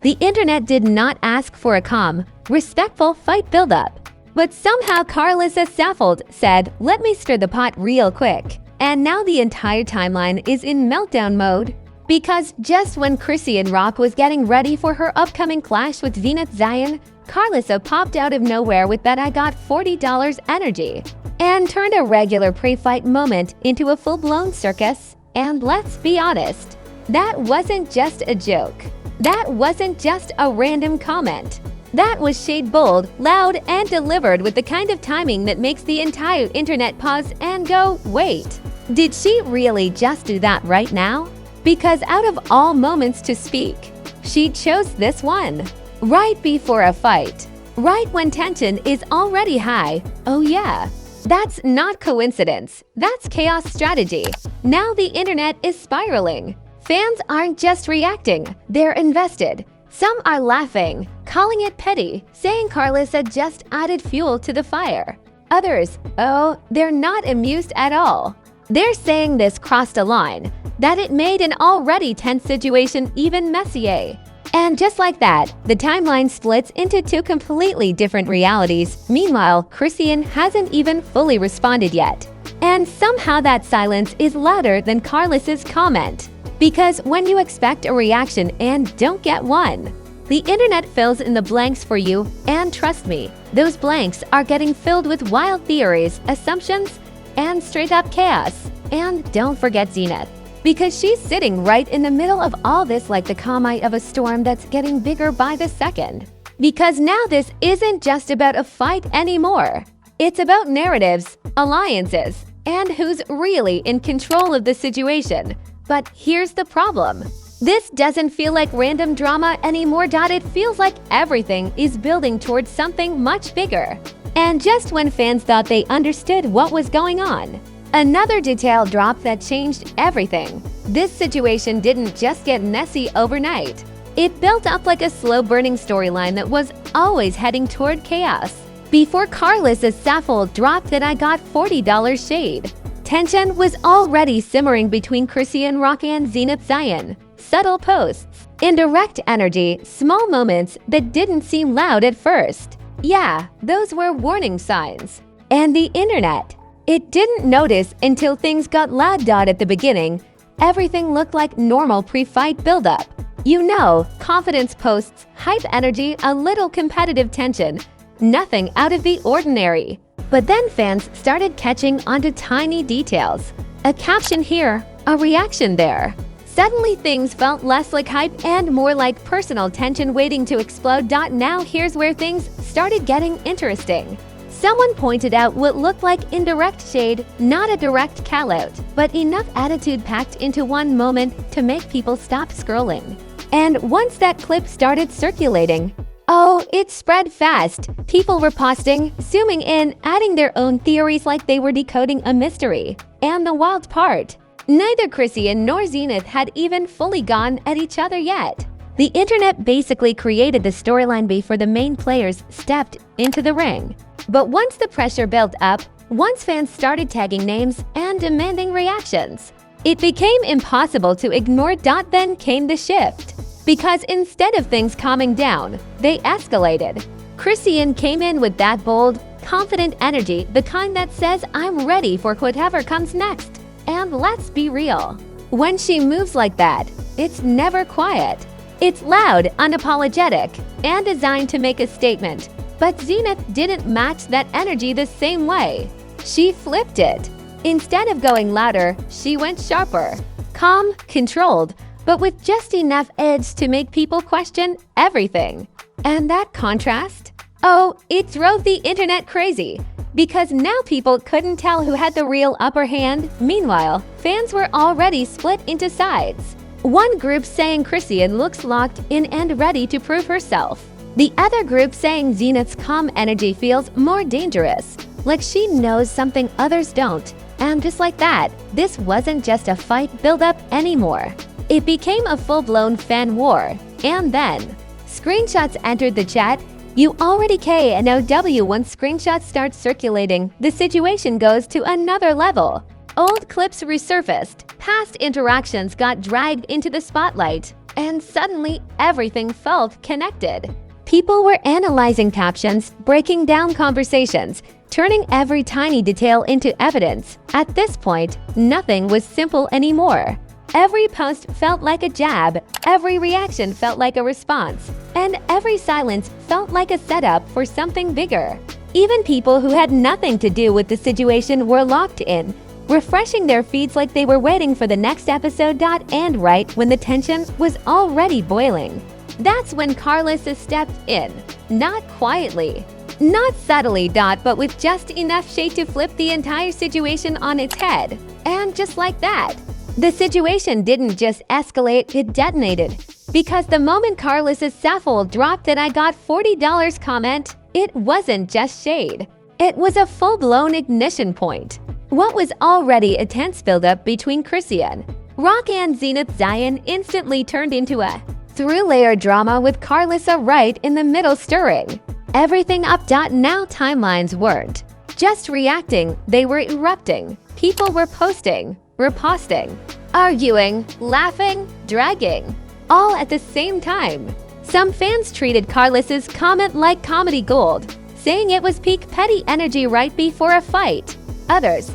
The internet did not ask for a calm, respectful fight buildup. But somehow Karlissa Saffold said, "Let me stir the pot real quick." And now the entire timeline is in meltdown mode. Because just when Chrisean Rock was getting ready for her upcoming clash with Zenith Zion, Karlissa popped out of nowhere with that "I got $40 energy" and turned a regular pre-fight moment into a full-blown circus. And let's be honest, that wasn't just a joke. That wasn't just a random comment. That was shade bold, loud, and delivered with the kind of timing that makes the entire internet pause and go, "Wait, did she really just do that right now?" Because out of all moments to speak, she chose this one. Right before a fight. Right when tension is already high. Oh yeah. That's not coincidence. That's chaos strategy. Now the internet is spiraling. Fans aren't just reacting, they're invested. Some are laughing, calling it petty, saying Karlissa just added fuel to the fire. Others, oh, they're not amused at all. They're saying this crossed a line, that it made an already tense situation even messier. And just like that, the timeline splits into two completely different realities. Meanwhile, Chrisean hasn't even fully responded yet. And somehow that silence is louder than Karlissa's comment. Because when you expect a reaction and don't get one, the internet fills in the blanks for you, and trust me, those blanks are getting filled with wild theories, assumptions, and straight-up chaos. And don't forget Zenith, because she's sitting right in the middle of all this like the calm eye of a storm that's getting bigger by the second. Because now this isn't just about a fight anymore. It's about narratives, alliances, and who's really in control of the situation. But here's the problem. This doesn't feel like random drama anymore. It feels like everything is building towards something much bigger. And just when fans thought they understood what was going on, another detail dropped that changed everything. This situation didn't just get messy overnight. It built up like a slow-burning storyline that was always heading toward chaos. Before Karlissa Saffold dropped that "I got $40 shade," tension was already simmering between Chrisean Rock and Zenith Zion. Subtle posts, indirect energy, small moments that didn't seem loud at first. Yeah, those were warning signs. And the internet, it didn't notice until things got loud. At the beginning, everything looked like normal pre-fight buildup. You know, confidence posts, hype energy, a little competitive tension. Nothing out of the ordinary. But then fans started catching onto tiny details. A caption here, a reaction there. Suddenly things felt less like hype and more like personal tension waiting to explode. Now here's where things started getting interesting. Someone pointed out what looked like indirect shade, not a direct call-out, but enough attitude packed into one moment to make people stop scrolling. And once that clip started circulating, oh, it spread fast. People were posting, zooming in, adding their own theories like they were decoding a mystery. And the wild part, neither Chrisean nor Zenith had even fully gone at each other yet. The internet basically created the storyline before the main players stepped into the ring. But once the pressure built up, once fans started tagging names and demanding reactions, it became impossible to ignore. Then came the shift. Because instead of things calming down, they escalated. Chrisean came in with that bold, confident energy, the kind that says, "I'm ready for whatever comes next." And let's be real, when she moves like that, it's never quiet. It's loud, unapologetic, and designed to make a statement. But Zenith didn't match that energy the same way. She flipped it. Instead of going louder, she went sharper, calm, controlled, but with just enough edge to make people question everything. And that contrast? Oh, it drove the internet crazy. Because now people couldn't tell who had the real upper hand. Meanwhile, fans were already split into sides. One group saying Chrisean looks locked in and ready to prove herself. The other group saying Zenith's calm energy feels more dangerous, like she knows something others don't. And just like that, this wasn't just a fight build-up anymore. It became a full-blown fan war. And then, screenshots entered the chat. You already KNOW. Once screenshots start circulating, the situation goes to another level. Old clips resurfaced, past interactions got dragged into the spotlight, and suddenly everything felt connected. People were analyzing captions, breaking down conversations, turning every tiny detail into evidence. At this point, nothing was simple anymore. Every post felt like a jab, every reaction felt like a response, and every silence felt like a setup for something bigger. Even people who had nothing to do with the situation were locked in, refreshing their feeds like they were waiting for the next episode. And right when the tension was already boiling, that's when Karlissa stepped in. Not quietly, not subtly, but with just enough shade to flip the entire situation on its head. And just like that, the situation didn't just escalate, it detonated. Because the moment Karlissa Saffold dropped an "I got $40" comment, it wasn't just shade. It was a full-blown ignition point. What was already a tense buildup between Chrisean Rock and Zenith Zion instantly turned into a through-layer drama with Karlissa right in the middle stirring everything up. Now timelines weren't just reacting, they were erupting. People were posting, reposting, arguing, laughing, dragging, all at the same time. Some fans treated Karlissa's comment like comedy gold, saying it was peak petty energy right before a fight. Others,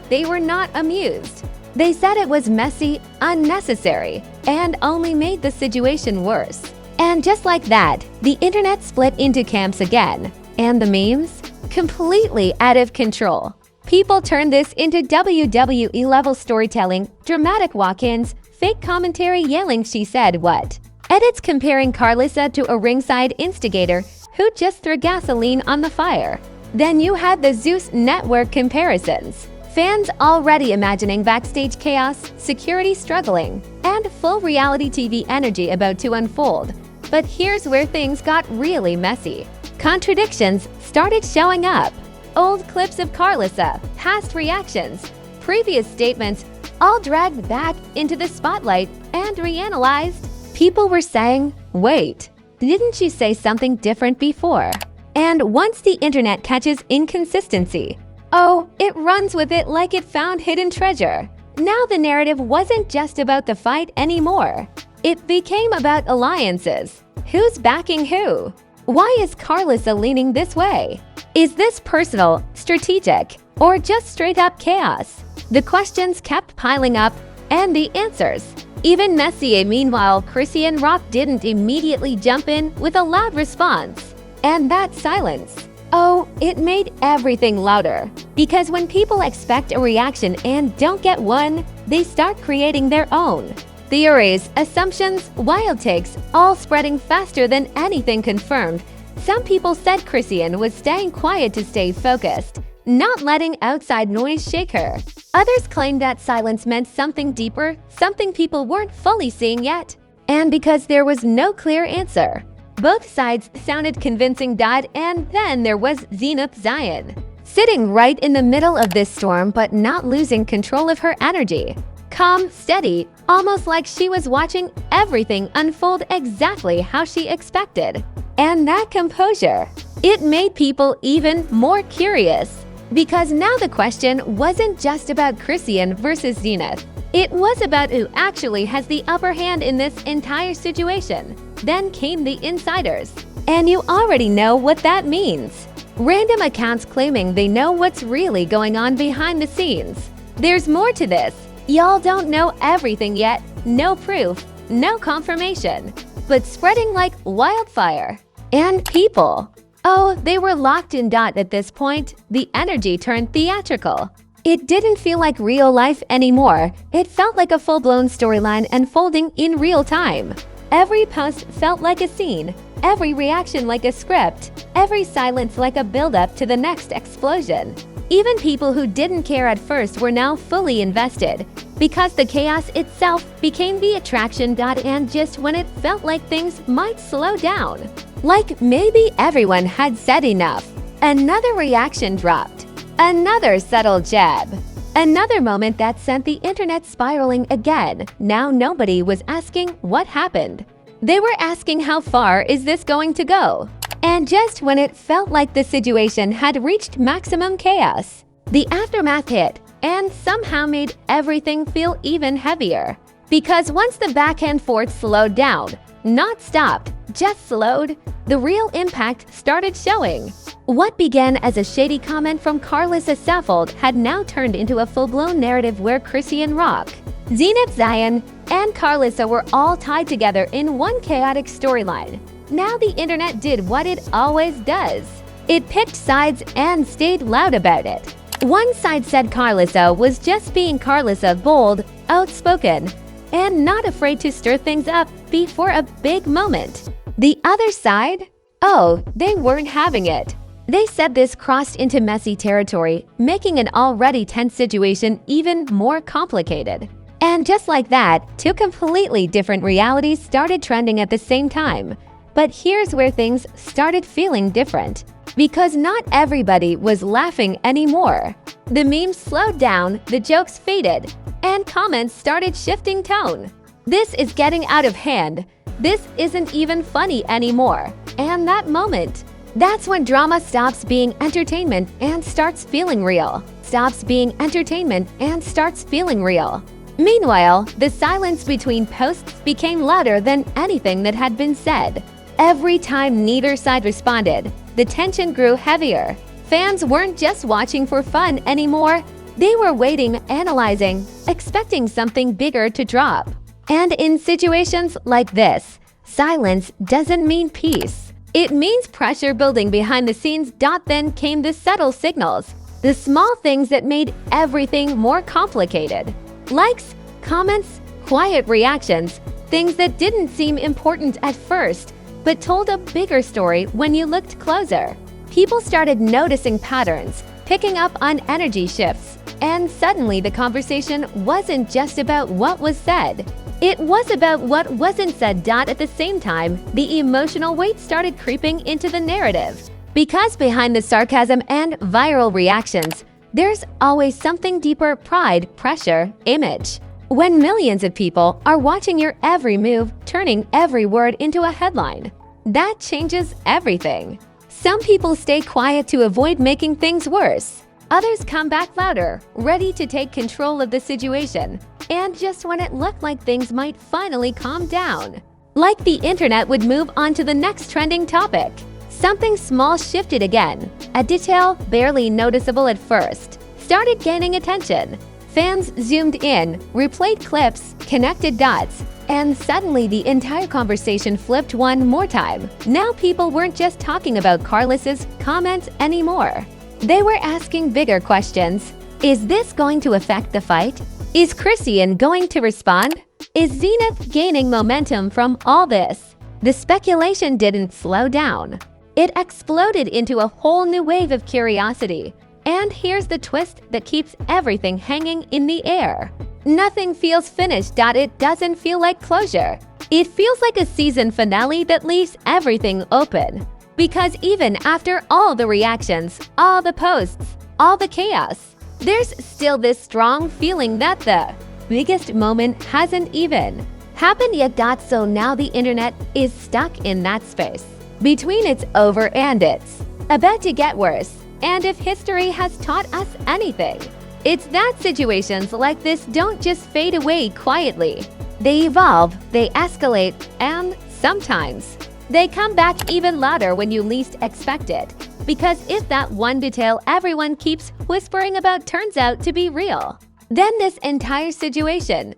they were not amused. They said it was messy, unnecessary, and only made the situation worse. And just like that, the internet split into camps again. And the memes? Completely out of control. People turned this into WWE-level storytelling, dramatic walk-ins, fake commentary yelling "she said what?" edits comparing Karlissa to a ringside instigator who just threw gasoline on the fire. Then you had the Zeus Network comparisons. Fans already imagining backstage chaos, security struggling, and full reality TV energy about to unfold. But here's where things got really messy. Contradictions started showing up. Old clips of Karlissa, past reactions, previous statements, all dragged back into the spotlight and reanalyzed. People were saying, wait, didn't she say something different before? And once the internet catches inconsistency, it runs with it like it found hidden treasure. Now the narrative wasn't just about the fight anymore. It became about alliances. Who's backing who? Why is Karlissa leaning this way? Is this personal, strategic, or just straight-up chaos? The questions kept piling up, and the answers even messier. Meanwhile, Chrisean Rock didn't immediately jump in with a loud response. And that silence, it made everything louder. Because when people expect a reaction and don't get one, they start creating their own. Theories, assumptions, wild takes, all spreading faster than anything confirmed. Some people said Chrisean was staying quiet to stay focused, not letting outside noise shake her. Others claimed that silence meant something deeper, something people weren't fully seeing yet. And because there was no clear answer, both sides sounded convincing. And then there was Zenith Zion, sitting right in the middle of this storm but not losing control of her energy. Calm, steady, almost like she was watching everything unfold exactly how she expected. And that composure, it made people even more curious. Because now the question wasn't just about Chrisean versus Zenith. It was about who actually has the upper hand in this entire situation. Then came the insiders. And you already know what that means. Random accounts claiming they know what's really going on behind the scenes. There's more to this. Y'all don't know everything yet. No proof, no confirmation, but spreading like wildfire. And people, they were locked in. At this point, the energy turned theatrical. It didn't feel like real life anymore. It felt like a full-blown storyline unfolding in real time. Every post felt like a scene, every reaction like a script, every silence like a build-up to the next explosion. Even people who didn't care at first were now fully invested, because the chaos itself became the attraction. And just when it felt like things might slow down, like maybe everyone had said enough, another reaction dropped, another subtle jab, another moment that sent the internet spiraling again. Now nobody was asking what happened. They were asking how far is this going to go? And just when it felt like the situation had reached maximum chaos, the aftermath hit and somehow made everything feel even heavier. Because once the back and forth slowed down, not stopped, just slowed, the real impact started showing. What began as a shady comment from Karlissa Saffold had now turned into a full-blown narrative where Chrisean Rock, Zenith Zion, and Karlissa were all tied together in one chaotic storyline. Now the internet did what it always does. It picked sides and stayed loud about it. One side said Karlissa was just being Karlissa, bold, outspoken, and not afraid to stir things up before a big moment. The other side? Oh, they weren't having it. They said this crossed into messy territory, making an already tense situation even more complicated. And just like that, two completely different realities started trending at the same time. But here's where things started feeling different. Because not everybody was laughing anymore. The memes slowed down, the jokes faded, and comments started shifting tone. This is getting out of hand. This isn't even funny anymore. And that moment, that's when drama stops being entertainment and starts feeling real. Stops being entertainment and starts feeling real. Meanwhile, the silence between posts became louder than anything that had been said. Every time neither side responded, the tension grew heavier. Fans weren't just watching for fun anymore. They were waiting, analyzing, expecting something bigger to drop. And in situations like this, silence doesn't mean peace. It means pressure building behind the scenes. Then came the subtle signals, the small things that made everything more complicated. Likes, comments, quiet reactions, things that didn't seem important at first, but told a bigger story when you looked closer. People started noticing patterns, picking up on energy shifts, and suddenly the conversation wasn't just about what was said. It was about what wasn't said. At the same time, the emotional weight started creeping into the narrative. Because behind the sarcasm and viral reactions, there's always something deeper: pride, pressure, image. When millions of people are watching your every move, turning every word into a headline, that changes everything. Some people stay quiet to avoid making things worse. Others come back louder, ready to take control of the situation. And just when it looked like things might finally calm down, like the internet would move on to the next trending topic, something small shifted again. A detail barely noticeable at first started gaining attention. Fans zoomed in, replayed clips, connected dots, and suddenly the entire conversation flipped one more time. Now people weren't just talking about Karlissa's comments anymore. They were asking bigger questions. Is this going to affect the fight? Is Chrisean going to respond? Is Zenith gaining momentum from all this? The speculation didn't slow down. It exploded into a whole new wave of curiosity. And here's the twist that keeps everything hanging in the air. Nothing feels finished. It doesn't feel like closure. It feels like a season finale that leaves everything open. Because even after all the reactions, all the posts, all the chaos, there's still this strong feeling that the biggest moment hasn't even happened yet. So now the internet is stuck in that space between it's over and it's about to get worse. And if history has taught us anything, it's that situations like this don't just fade away quietly. They evolve, they escalate, and sometimes they come back even louder when you least expect it. Because if that one detail everyone keeps whispering about turns out to be real, then this entire situation,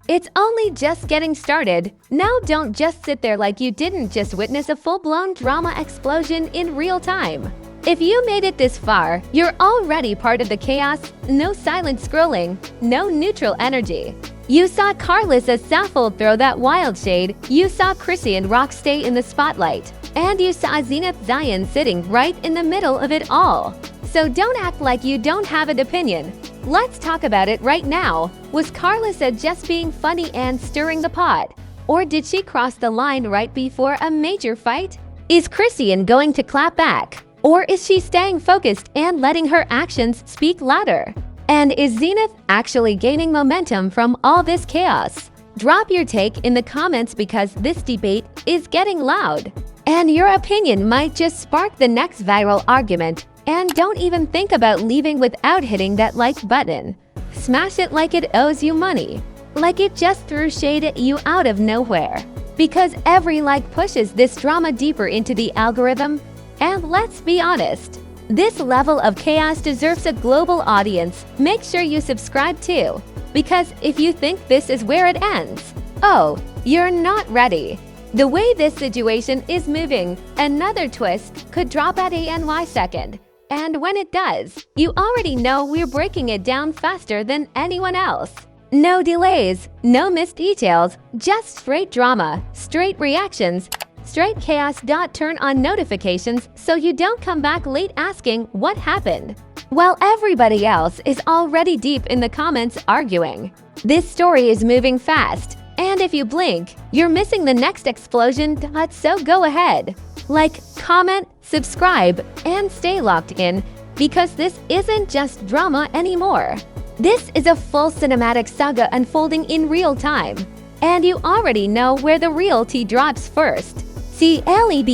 it's only just getting started. Now don't just sit there like you didn't just witness a full-blown drama explosion in real time. If you made it this far, you're already part of the chaos. No silent scrolling, no neutral energy. You saw Karlissa Saffold throw that wild shade, you saw Chrisean Rock stay in the spotlight, and you saw Zenith Zion sitting right in the middle of it all. So don't act like you don't have an opinion. Let's talk about it right now. Was Karlissa just being funny and stirring the pot? Or did she cross the line right before a major fight? Is Chrisean going to clap back? Or is she staying focused and letting her actions speak louder? And is Zenith actually gaining momentum from all this chaos? Drop your take in the comments because this debate is getting loud. And your opinion might just spark the next viral argument. And don't even think about leaving without hitting that like button. Smash it like it owes you money. like it just threw shade at you out of nowhere. Because every like pushes this drama deeper into the algorithm. And let's be honest, this level of chaos deserves a global audience. Make sure you subscribe too, because if you think this is where it ends, oh, you're not ready. The way this situation is moving, another twist could drop at any second. And when it does, you already know we're breaking it down faster than anyone else. No delays, no missed details, just straight drama, straight reactions, straight chaos. Turn on notifications so you don't come back late asking what happened, while everybody else is already deep in the comments arguing. This story is moving fast, and if you blink, you're missing the next explosion. So go ahead, like, comment, subscribe, and stay locked in, because this isn't just drama anymore. This is a full cinematic saga unfolding in real time, and you already know where the real tea drops first. CLEBSYNC.